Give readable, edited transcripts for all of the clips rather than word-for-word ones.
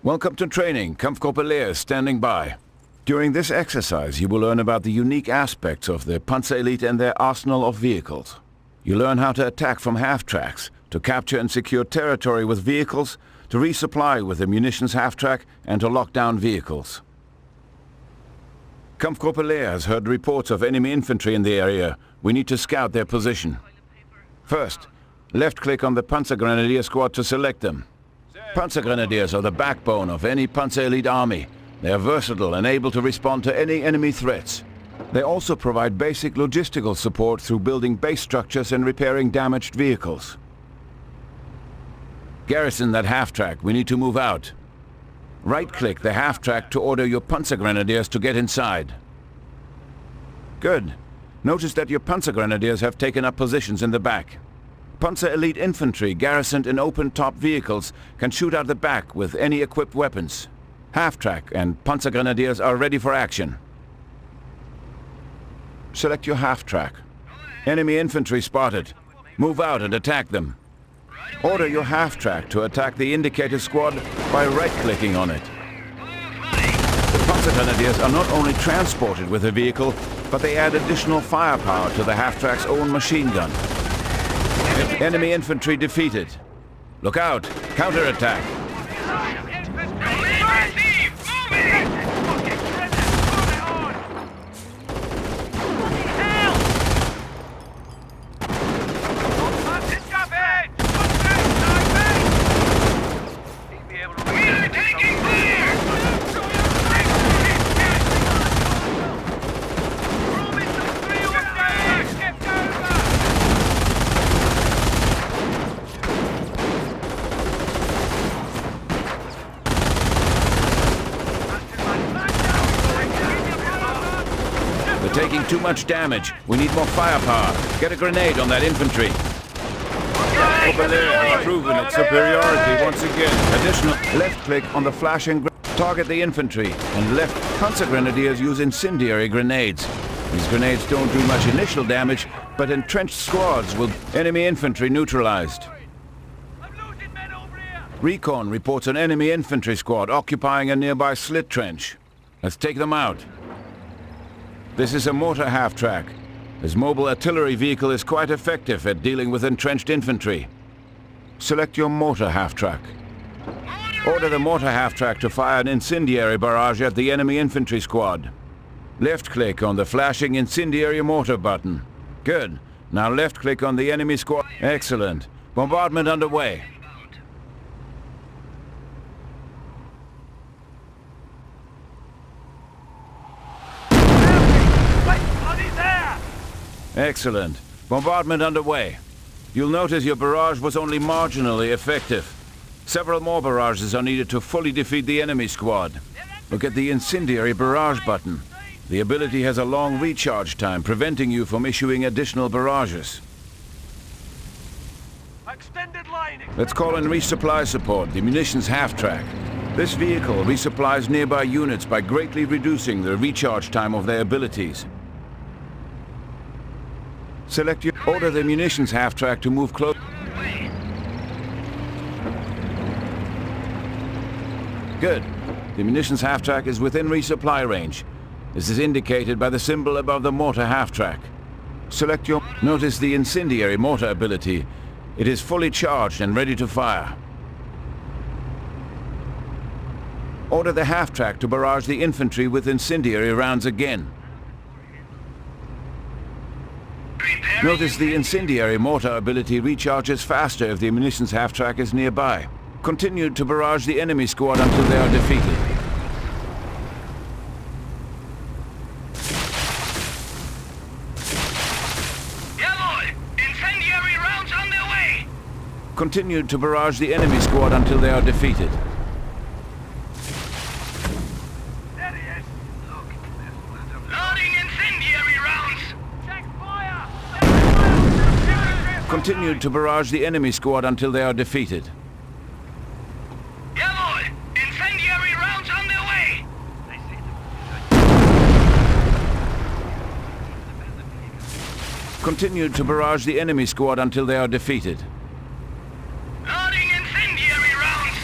Welcome to training. Kampfgruppe Leer is standing by. During this exercise, you will learn about the unique aspects of the Panzer Elite and their arsenal of vehicles. You learn how to attack from half-tracks, to capture and secure territory with vehicles, to resupply with the munitions half-track, and to lock down vehicles. Kampfgruppe Leer has heard reports of enemy infantry in the area. We need to scout their position. First, left-click on the Panzer Grenadier squad to select them. Panzer Grenadiers are the backbone of any Panzer Elite army. They are versatile and able to respond to any enemy threats. They also provide basic logistical support through building base structures and repairing damaged vehicles. Garrison that half-track. We need to move out. Right-click the half-track to order your Panzer Grenadiers to get inside. Good. Notice that your Panzer Grenadiers have taken up positions in the back. Panzer Elite infantry garrisoned in open-top vehicles can shoot out the back with any equipped weapons. Half-track and Panzer Grenadiers are ready for action. Select your half-track. Enemy infantry spotted. Move out and attack them. Order your half-track to attack the indicated squad by right-clicking on it. The Panzer Grenadiers are not only transported with the vehicle, but they add additional firepower to the half-track's own machine gun. Enemy infantry defeated. Look out! Counterattack! Taking too much damage. We need more firepower. Get a grenade on that infantry. Kampfgruppe Leer has proven its superiority once again. Additional left-click on the flashing target the infantry, and left Panzer Grenadiers use incendiary grenades. These grenades don't do much initial damage, but entrenched squads will... Enemy infantry neutralized. Recon reports an enemy infantry squad occupying a nearby slit trench. Let's take them out. This is a mortar half-track. This mobile artillery vehicle is quite effective at dealing with entrenched infantry. Select your mortar half-track. Order the mortar half-track to fire an incendiary barrage at the enemy infantry squad. Left-click on the flashing incendiary mortar button. Good. Now left-click on the enemy squad. Excellent. Bombardment underway. Excellent. Bombardment underway. You'll notice your barrage was only marginally effective. Several more barrages are needed to fully defeat the enemy squad. Look at the incendiary barrage button. The ability has a long recharge time, preventing you from issuing additional barrages. Let's call in resupply support, the munitions half-track. This vehicle resupplies nearby units by greatly reducing the recharge time of their abilities. Select your... Order the munitions half-track to move close. Good. The munitions half-track is within resupply range. This is indicated by the symbol above the mortar half-track. Select your... Notice the incendiary mortar ability. It is fully charged and ready to fire. Order the half-track to barrage the infantry with incendiary rounds again. Notice the incendiary mortar ability recharges faster if the munitions half-track is nearby. Continue to barrage the enemy squad until they are defeated. Jawohl! Incendiary rounds on their way! Continue to barrage the enemy squad until they are defeated. Continue to barrage the enemy squad until they are defeated. Jawohl! Incendiary rounds on their way! Continue to barrage the enemy squad until they are defeated. Loading incendiary rounds!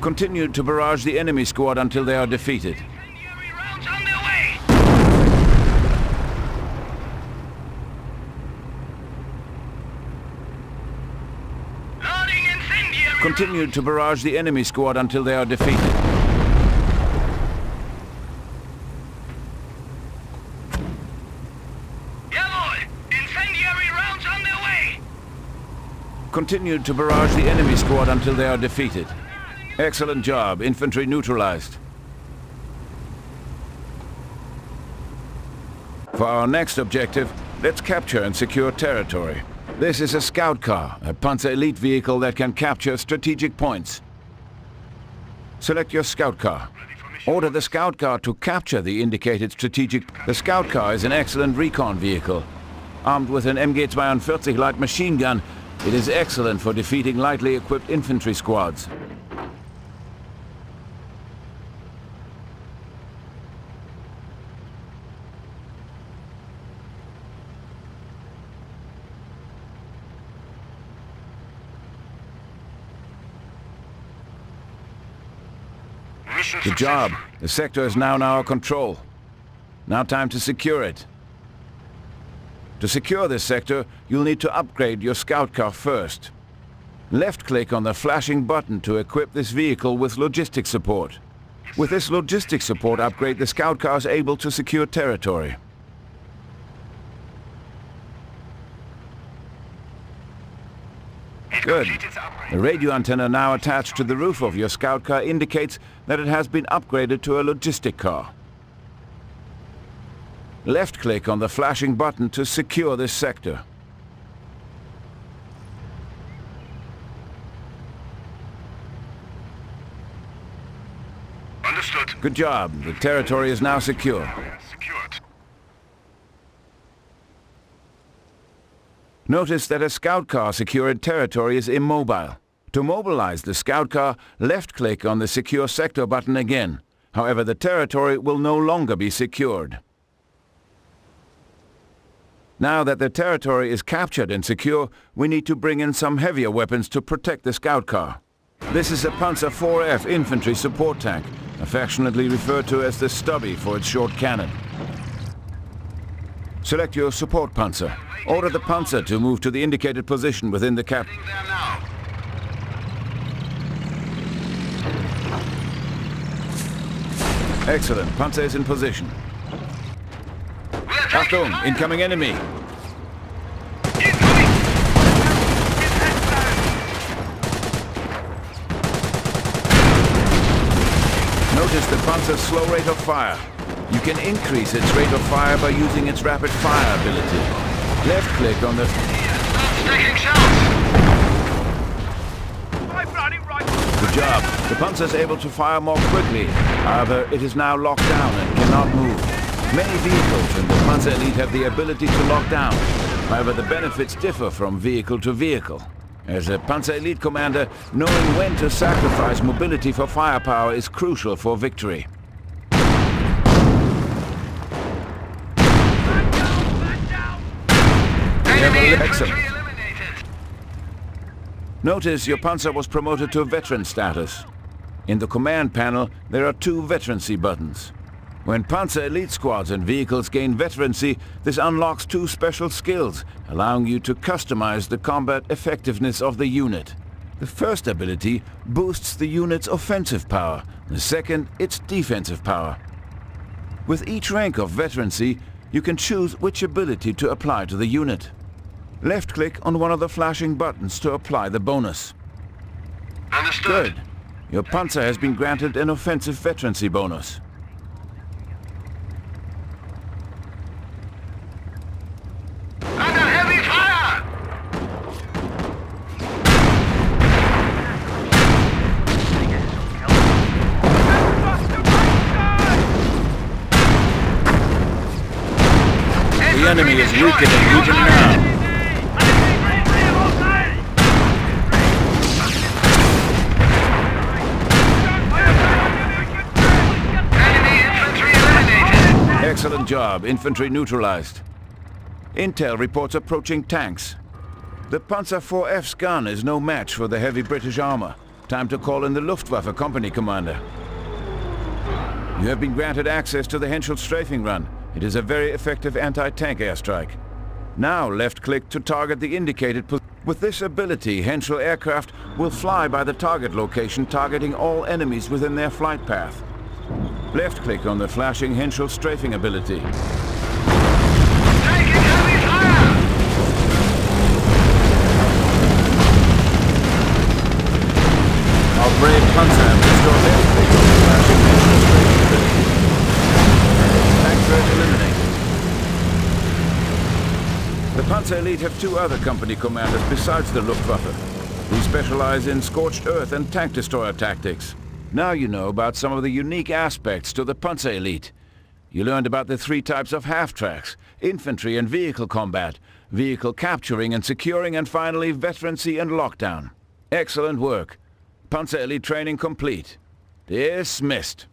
Continue to barrage the enemy squad until they are defeated. Incendiary rounds on their way! Loading incendiary Continue to barrage the enemy squad until they are defeated. Yeah, boy! Incendiary rounds on their way! Continue to barrage the enemy squad until they are defeated. Excellent job. Infantry neutralized. For our next objective, let's capture and secure territory. This is a scout car, a Panzer Elite vehicle that can capture strategic points. Select your scout car. Order the scout car to capture the indicated strategic... The scout car is an excellent recon vehicle. Armed with an MG-42 light machine gun, it is excellent for defeating lightly equipped infantry squads. Good job. The sector is now in our control. Now time to secure it. To secure this sector, you'll need to upgrade your scout car first. Left-click on the flashing button to equip this vehicle with logistics support. With this logistics support upgrade, the scout car is able to secure territory. Good. The radio antenna now attached to the roof of your scout car indicates that it has been upgraded to a logistic car. Left-click on the flashing button to secure this sector. Understood. Good job. The territory is now secure. Secured. Notice that a scout car secured territory is immobile. To mobilize the scout car, left-click on the Secure Sector button again. However, the territory will no longer be secured. Now that the territory is captured and secure, we need to bring in some heavier weapons to protect the scout car. This is a Panzer IV-F infantry support tank, affectionately referred to as the Stubby for its short cannon. Select your support Panzer. Order the Panzer to move to the indicated position within the cap. There now. Excellent. Panzer is in position. Achtung! Incoming enemy! Incoming! Notice the Panzer's slow rate of fire. You can increase its rate of fire by using its rapid fire ability. Left-click on the... Stop taking shots! Good job. The Panzer is able to fire more quickly. However, it is now locked down and cannot move. Many vehicles in the Panzer Elite have the ability to lock down. However, the benefits differ from vehicle to vehicle. As a Panzer Elite commander, knowing when to sacrifice mobility for firepower is crucial for victory. Enemy Excellent. infantry eliminated. Notice your Panzer was promoted to veteran status. In the command panel, there are two veterancy buttons. When Panzer Elite squads and vehicles gain veterancy, this unlocks two special skills, allowing you to customize the combat effectiveness of the unit. The first ability boosts the unit's offensive power, the second its defensive power. With each rank of veterancy, you can choose which ability to apply to the unit. Left-click on one of the flashing buttons to apply the bonus. Understood. Good. Your Panzer has been granted an offensive veterancy bonus. Under heavy fire! The enemy is weakening even now. Excellent job. Infantry neutralized. Intel reports approaching tanks. The Panzer IV-F's gun is no match for the heavy British armor. Time to call in the Luftwaffe company commander. You have been granted access to the Henschel strafing run. It is a very effective anti-tank airstrike. Now left-click to target the indicated position. With this ability, Henschel aircraft will fly by the target location, targeting all enemies within their flight path. Left-click on the flashing Henschel strafing ability. Taking heavy fire! Our brave Panzer have restored left-click on the flashing Henschel strafing ability. Tank threat eliminated. The Panzer Elite have two other company commanders besides the Luftwaffe, who specialize in scorched earth and tank destroyer tactics. Now you know about some of the unique aspects to the Panzer Elite. You learned about the three types of half-tracks: infantry and vehicle combat, vehicle capturing and securing, and finally veterancy and lockdown. Excellent work. Panzer Elite training complete. Dismissed.